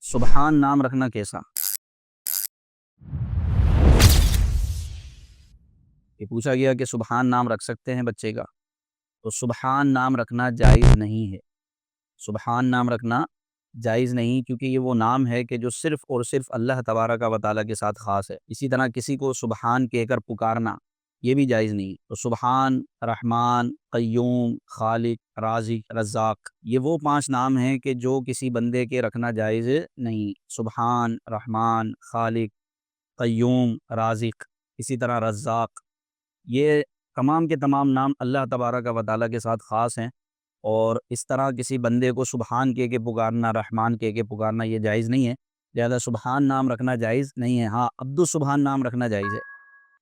سبحان نام رکھنا کیسا؟ یہ پوچھا گیا کہ سبحان نام رکھ سکتے ہیں بچے کا، تو سبحان نام رکھنا جائز نہیں ہے۔ سبحان نام رکھنا جائز نہیں، کیونکہ یہ وہ نام ہے کہ جو صرف اور صرف اللہ تبارک و تعالیٰ کے ساتھ خاص ہے۔ اسی طرح کسی کو سبحان کہہ کر پکارنا یہ بھی جائز نہیں۔ تو سبحان، رحمان، قیوم، خالق، رازق، رزاق، یہ وہ 5 نام ہیں کہ جو کسی بندے کے رکھنا جائز نہیں۔ سبحان، رحمان، خالق، قیوم، رازق، اسی طرح رزاق، یہ تمام کے تمام نام اللہ تبارک و تعالیٰ کے ساتھ خاص ہیں، اور اس طرح کسی بندے کو سبحان کہہ کے پکارنا، رحمان کہہ کے پکارنا یہ جائز نہیں ہے، لہذا سبحان نام رکھنا جائز نہیں ہے۔ ہاں، عبد السبحان نام رکھنا جائز ہے،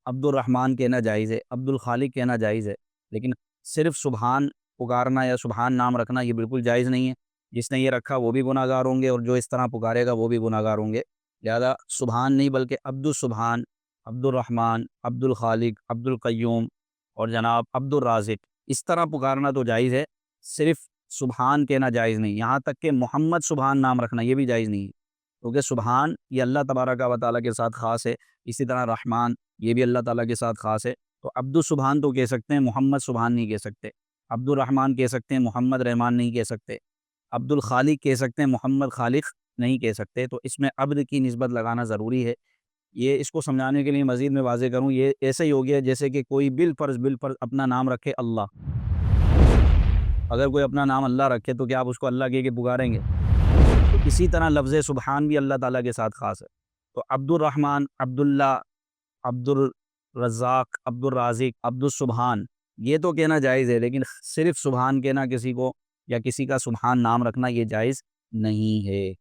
عبد الرحمن کہنا جائز ہے، عبد الخالق کہنا جائز ہے، لیکن صرف سبحان پکارنا یا سبحان نام رکھنا یہ بالکل جائز نہیں ہے۔ جس نے یہ رکھا وہ بھی گناہ گار ہوں گے، اور جو اس طرح پکارے گا وہ بھی گناہ گار ہوں گے۔ لہذا سبحان نہیں بلکہ عبد السبحان، عبد الرحمن، عبد الخالق، عبد القیوم اور جناب عبد الرازق، اس طرح پکارنا تو جائز ہے، صرف سبحان کہنا جائز نہیں۔ یہاں تک کہ محمد سبحان نام رکھنا یہ بھی جائز نہیں ہے، کیونکہ سبحان یہ اللہ تبارک و تعالیٰ کے ساتھ خاص ہے، اسی طرح رحمان یہ بھی اللہ تعالیٰ کے ساتھ خاص ہے۔ تو عبد السبحان تو کہہ سکتے ہیں، محمد سبحان نہیں کہہ سکتے۔ عبد الرحمن کہہ سکتے ہیں، محمد رحمان نہیں کہہ سکتے۔ عبد الخالق کہہ سکتے ہیں، محمد خالق نہیں کہہ سکتے۔ تو اس میں عبد کی نسبت لگانا ضروری ہے۔ یہ اس کو سمجھانے کے لیے مزید میں واضح کروں، یہ ایسے ہی ہو گیا جیسے کہ کوئی بالفرض اپنا نام رکھے اللہ۔ اگر کوئی اپنا نام اللہ رکھے تو کیا آپ اس کو اللہ کہہ کے پکاریں گے؟ تو اسی طرح لفظ سبحان بھی اللہ تعالیٰ کے ساتھ خاص ہے۔ تو عبد الرحمن، عبداللہ، عبد الرزاق، عبد الرازق، عبد السبحان یہ تو کہنا جائز ہے، لیکن صرف سبحان کہنا کسی کو یا کسی کا سبحان نام رکھنا یہ جائز نہیں ہے۔